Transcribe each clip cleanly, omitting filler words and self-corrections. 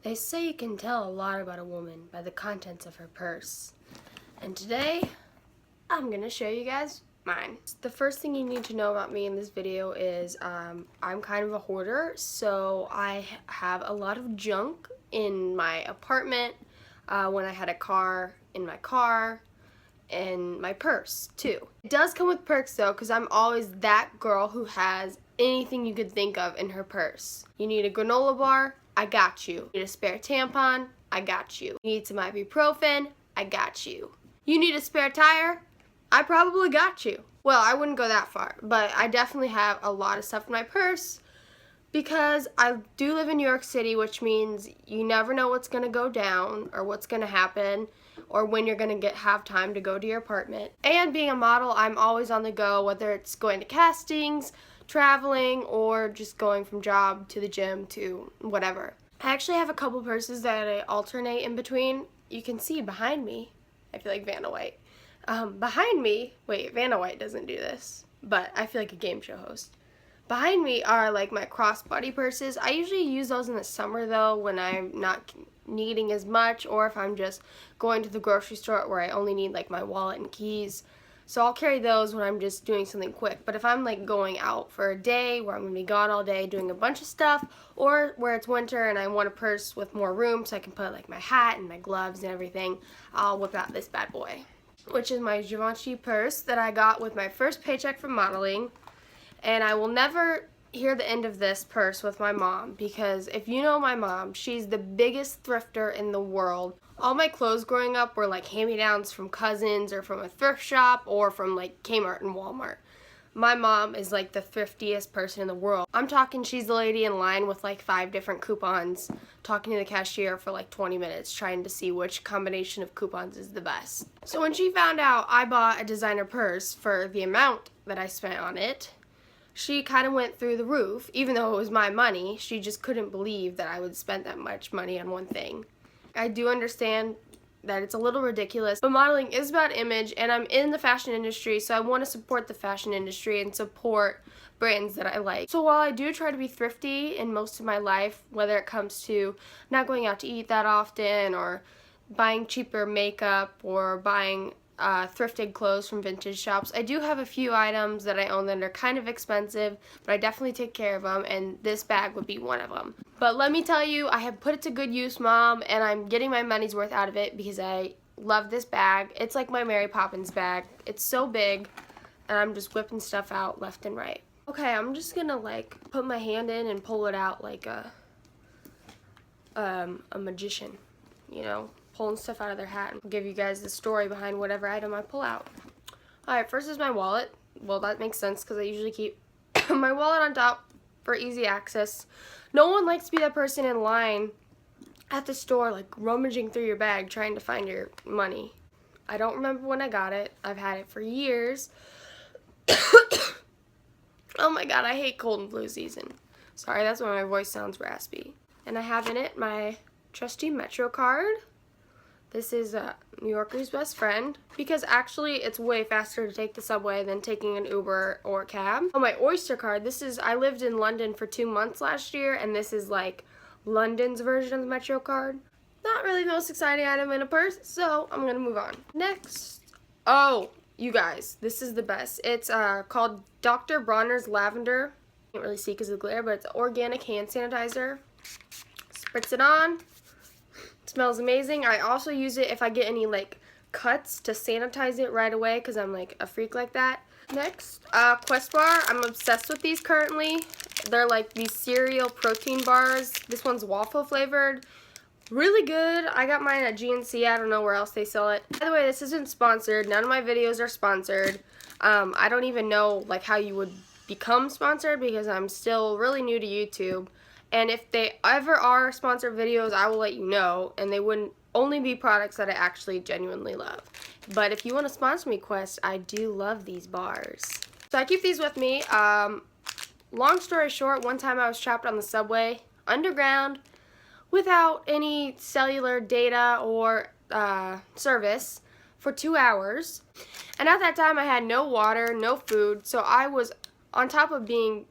They say you can tell a lot about a woman by the contents of her purse. And today, I'm going to show you guys mine. The first thing you need to know about me in this video is I'm kind of a hoarder, so I have a lot of junk in my apartment, when I had a car, in my car, and my purse too. It does come with perks though, because I'm always that girl who has anything you could think of in her purse. You need a granola bar? I got you. You need a spare tampon? I got you. You need some ibuprofen? I got you. You need a spare tire? I probably got you. Well, I wouldn't go that far, but I definitely have a lot of stuff in my purse because I do live in New York City, which means you never know what's going to go down or what's going to happen or when you're going to have time to go to your apartment. And being a model, I'm always on the go, whether it's going to castings, traveling, or just going from job to the gym to whatever. I actually have a couple purses that I alternate in between. You can see behind me, I feel like Vanna White. Behind me, wait, Vanna White doesn't do this, but I feel like a game show host. Behind me are like my crossbody purses. I usually use those in the summer though, when I'm not needing as much, or if I'm just going to the grocery store where I only need like my wallet and keys. So I'll carry those when I'm just doing something quick. But if I'm like going out for a day where I'm going to be gone all day doing a bunch of stuff, or where it's winter and I want a purse with more room so I can put like my hat and my gloves and everything, I'll whip out this bad boy, which is my Givenchy purse that I got with my first paycheck from modeling. And I will never hear the end of this purse with my mom, because if you know my mom, she's the biggest thrifter in the world. All my clothes growing up were like hand-me-downs from cousins or from a thrift shop or from like Kmart and Walmart. My mom is like the thriftiest person in the world. I'm talking she's the lady in line with like 5 different coupons, talking to the cashier for like 20 minutes trying to see which combination of coupons is the best. So when she found out I bought a designer purse for the amount that I spent on it, she kind of went through the roof. Even though it was my money, she just couldn't believe that I would spend that much money on one thing. I do understand that it's a little ridiculous, but modeling is about image, and I'm in the fashion industry, so I want to support the fashion industry and support brands that I like. So while I do try to be thrifty in most of my life, whether it comes to not going out to eat that often, or buying cheaper makeup, or buying thrifted clothes from vintage shops, I do have a few items that I own that are kind of expensive, but I definitely take care of them, and this bag would be one of them. But let me tell you, I have put it to good use, Mom, and I'm getting my money's worth out of it because I love this bag. It's like my Mary Poppins bag. It's so big, and I'm just whipping stuff out left and right. Okay, I'm just gonna like put my hand in and pull it out like a magician, you know, pulling stuff out of their hat, and give you guys the story behind whatever item I pull out. Alright, first is my wallet. Well, that makes sense because I usually keep my wallet on top for easy access. No one likes to be that person in line at the store, like rummaging through your bag trying to find your money. I don't remember when I got it. I've had it for years. Oh my god, I hate cold and flu season. Sorry, that's why my voice sounds raspy. And I have in it my trusty Metrocard. This is New Yorker's best friend, because actually it's way faster to take the subway than taking an Uber or a cab. Oh, my Oyster card. I lived in London for 2 months last year, and this is like London's version of the Metrocard. Not really the most exciting item in a purse, so I'm gonna move on. Next, oh, you guys, this is the best. It's called Dr. Bronner's Lavender. Can't really see because of the glare, but it's organic hand sanitizer. Spritz it on. Smells amazing. I also use it if I get any like cuts to sanitize it right away, because I'm like a freak like that. Next, Quest bar. I'm obsessed with these currently. They're like these cereal protein bars. This one's waffle flavored. Really good. I got mine at GNC. I don't know where else they sell it. By the way, this isn't sponsored. None of my videos are sponsored. I don't even know like how you would become sponsored, because I'm still really new to YouTube. And if they ever are sponsored videos, I will let you know, and they wouldn't only be products that I actually genuinely love. But if you want to sponsor me, Quest, I do love these bars. So I keep these with me. Long story short, one time I was trapped on the subway, underground, without any cellular data or service for 2 hours. And at that time I had no water, no food, so I was on top of being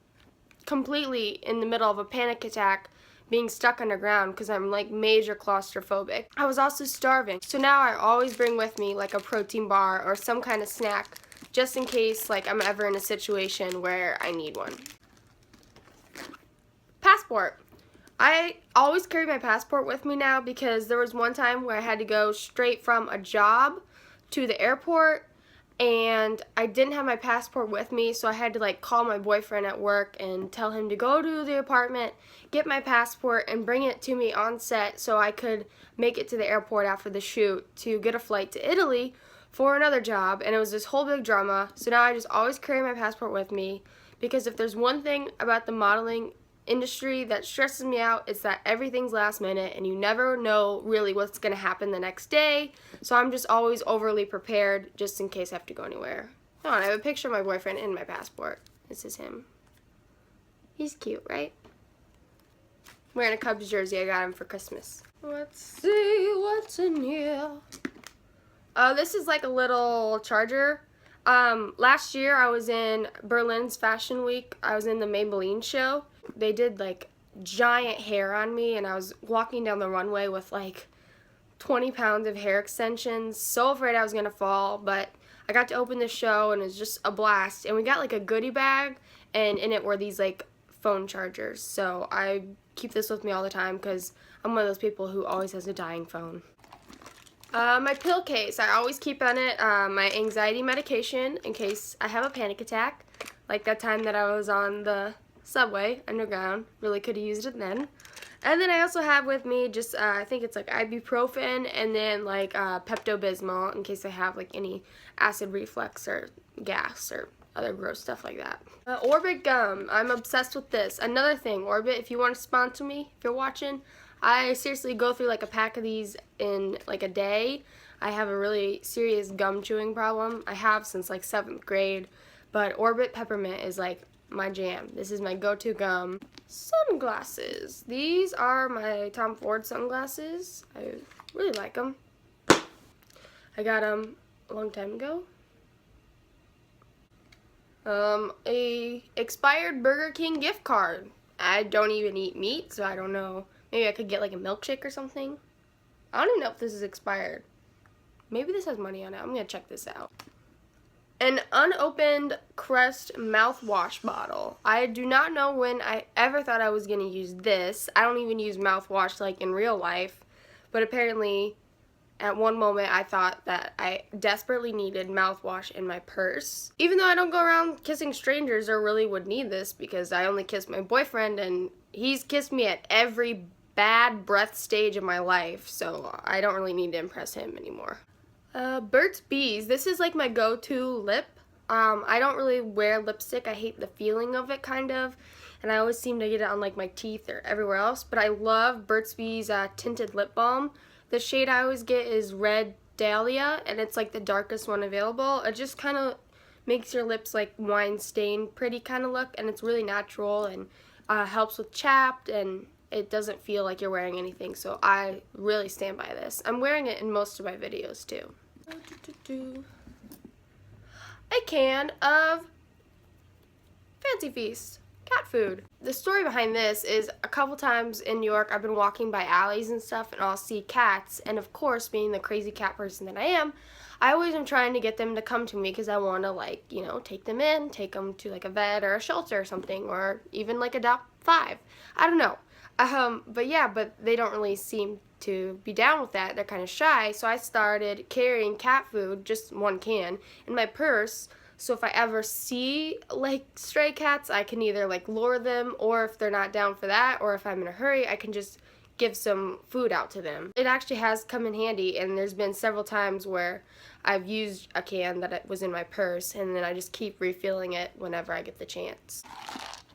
completely in the middle of a panic attack being stuck underground because I'm like major claustrophobic. I was also starving, so now I always bring with me like a protein bar or some kind of snack just in case like I'm ever in a situation where I need one. Passport. I always carry my passport with me now because there was one time where I had to go straight from a job to the airport and I didn't have my passport with me, so I had to like call my boyfriend at work and tell him to go to the apartment, get my passport, and bring it to me on set so I could make it to the airport after the shoot to get a flight to Italy for another job. And it was this whole big drama, so now I just always carry my passport with me because if there's one thing about the modeling industry that stresses me out, it's that everything's last minute and you never know really what's going to happen the next day. So I'm just always overly prepared just in case I have to go anywhere. Oh, and I have a picture of my boyfriend in my passport. This is him. He's cute, right? Wearing a Cubs jersey. I got him for Christmas. Let's see what's in here. This is like a little charger. Last year I was in Berlin's Fashion Week. I was in the Maybelline show. They did like giant hair on me and I was walking down the runway with like 20 pounds of hair extensions. So afraid I was gonna fall, but I got to open the show and it was just a blast. And we got like a goodie bag and in it were these like phone chargers. So I keep this with me all the time because I'm one of those people who always has a dying phone. My pill case, I always keep on it my anxiety medication in case I have a panic attack. Like that time that I was on the subway underground, really could have used it then. And then I also have with me just I think it's like ibuprofen and then like Pepto-Bismol in case I have like any acid reflux or gas or other gross stuff like that. Orbit gum, I'm obsessed with this. Another thing, Orbit, if you want to sponsor me, if you're watching, I seriously go through like a pack of these in like a day. I have a really serious gum chewing problem. I have since like 7th grade, but Orbit Peppermint is like my jam. This is my go-to gum. Sunglasses. These are my Tom Ford sunglasses. I really like them. I got them a long time ago. A expired Burger King gift card. I don't even eat meat, so I don't know. Maybe I could get like a milkshake or something. I don't even know if this is expired. Maybe this has money on it. I'm gonna check this out. An unopened Crest mouthwash bottle. I do not know when I ever thought I was going to use this. I don't even use mouthwash like in real life, but apparently at one moment I thought that I desperately needed mouthwash in my purse. Even though I don't go around kissing strangers or really would need this because I only kiss my boyfriend and he's kissed me at every bad breath stage of my life, so I don't really need to impress him anymore. Burt's Bees. This is like my go-to lip. I don't really wear lipstick. I hate the feeling of it kind of, and I always seem to get it on like my teeth or everywhere else, but I love Burt's Bees tinted lip balm. The shade I always get is Red Dahlia, and it's like the darkest one available. It just kind of makes your lips like wine stain pretty kind of look, and it's really natural and helps with chapped, and it doesn't feel like you're wearing anything, so I really stand by this. I'm wearing it in most of my videos too. A can of Fancy Feast cat food. The story behind this is a couple times in New York I've been walking by alleys and stuff and I'll see cats, and of course being the crazy cat person that I am, I always am trying to get them to come to me because I want to like, you know, take them in, take them to like a vet or a shelter or something, or even like adopt 5. I don't know. But they don't really seem to be down with that. They're kind of shy, so I started carrying cat food, just one can, in my purse, so if I ever see like stray cats, I can either like lure them, or if they're not down for that, or if I'm in a hurry, I can just give some food out to them. It actually has come in handy, and there's been several times where I've used a can that was in my purse, and then I just keep refilling it whenever I get the chance.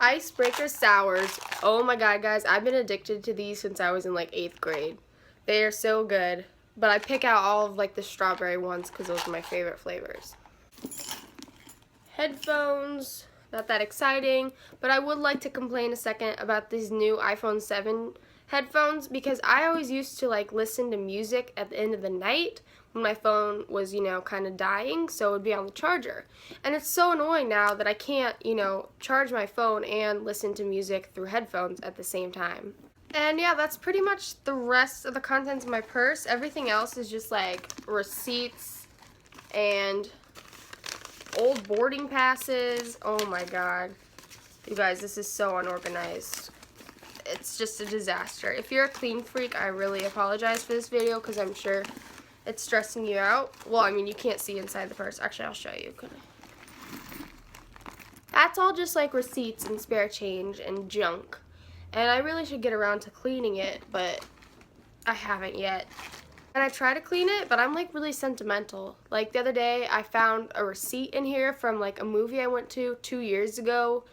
Icebreaker sours. Oh my god, guys, I've been addicted to these since I was in like 8th grade. They are so good, but I pick out all of like the strawberry ones because those are my favorite flavors. Headphones, not that exciting, but I would like to complain a second about these new iPhone 7 headphones because I always used to like listen to music at the end of the night when my phone was, you know, kind of dying, so it would be on the charger. And it's so annoying now that I can't, you know, charge my phone and listen to music through headphones at the same time. And yeah, that's pretty much the rest of the contents of my purse. Everything else is just like receipts and old boarding passes. Oh my god. You guys, this is so unorganized. It's just a disaster. If you're a clean freak, I really apologize for this video because I'm sure it's stressing you out. Well, I mean, you can't see inside the purse. Actually, I'll show you. That's all just like receipts and spare change and junk. And I really should get around to cleaning it, but I haven't yet. And I try to clean it, but I'm like really sentimental. Like the other day, I found a receipt in here from like a movie I went to 2 years ago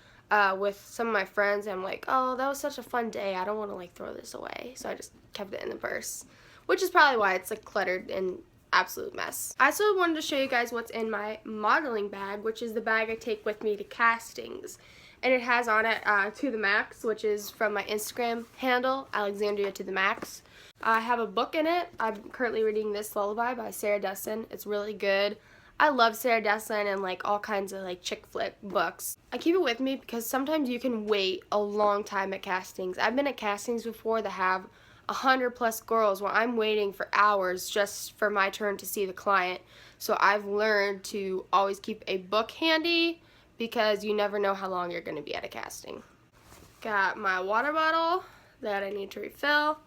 with some of my friends. And I'm like, oh, that was such a fun day. I don't want to like throw this away. So I just kept it in the purse, which is probably why it's like cluttered and absolute mess. I also wanted to show you guys what's in my modeling bag, which is the bag I take with me to castings. And it has on it To The Max, which is from my Instagram handle, Alexandria To The Max. I have a book in it. I'm currently reading This Lullaby by Sarah Dessen. It's really good. I love Sarah Dessen and like all kinds of like chick flick books. I keep it with me because sometimes you can wait a long time at castings. I've been at castings before that have 100+ girls where I'm waiting for hours just for my turn to see the client. So I've learned to always keep a book handy because you never know how long you're going to be at a casting. Got my water bottle that I need to refill.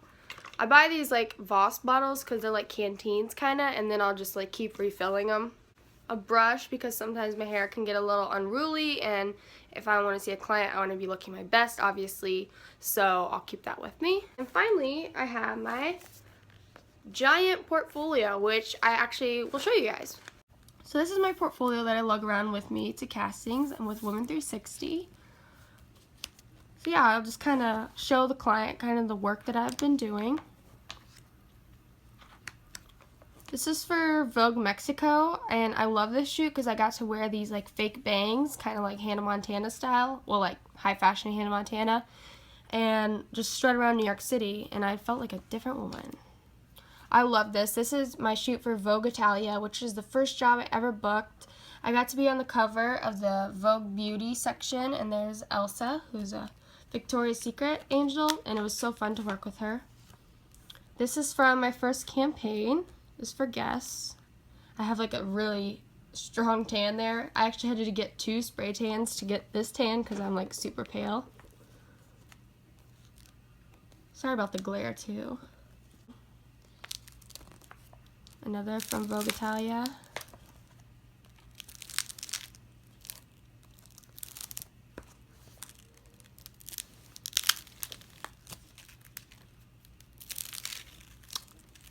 I buy these like Voss bottles because they're like canteens kind of, and then I'll just like keep refilling them. A brush because sometimes my hair can get a little unruly, and if I want to see a client, I want to be looking my best, obviously, so I'll keep that with me. And finally, I have my giant portfolio, which I actually will show you guys. So this is my portfolio that I lug around with me to castings. I'm with Women 360. So yeah, I'll just kind of show the client kind of the work that I've been doing. This is for Vogue Mexico, and I love this shoot because I got to wear these like fake bangs, kind of like Hannah Montana style, well like high fashion Hannah Montana, and just strut around New York City, and I felt like a different woman. I love this. This is my shoot for Vogue Italia, which is the first job I ever booked. I got to be on the cover of the Vogue Beauty section, and there's Elsa, who's a Victoria's Secret angel, and it was so fun to work with her. This is from my first campaign. This is for Guess. I have like a really strong tan there. I actually had to get 2 spray tans to get this tan because I'm like super pale. Sorry about the glare too. Another from Vogue Italia.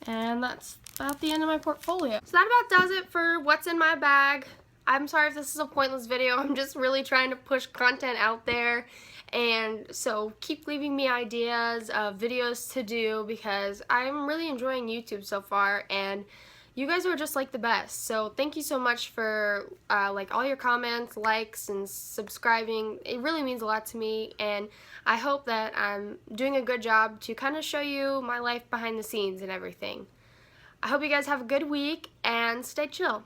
And that's about the end of my portfolio. So that about does it for what's in my bag. I'm sorry if this is a pointless video. I'm just really trying to push content out there. And so keep leaving me ideas of videos to do because I'm really enjoying YouTube so far, and you guys are just like the best. So thank you so much for like all your comments, likes, and subscribing. It really means a lot to me, and I hope that I'm doing a good job to kind of show you my life behind the scenes and everything. I hope you guys have a good week and stay chill.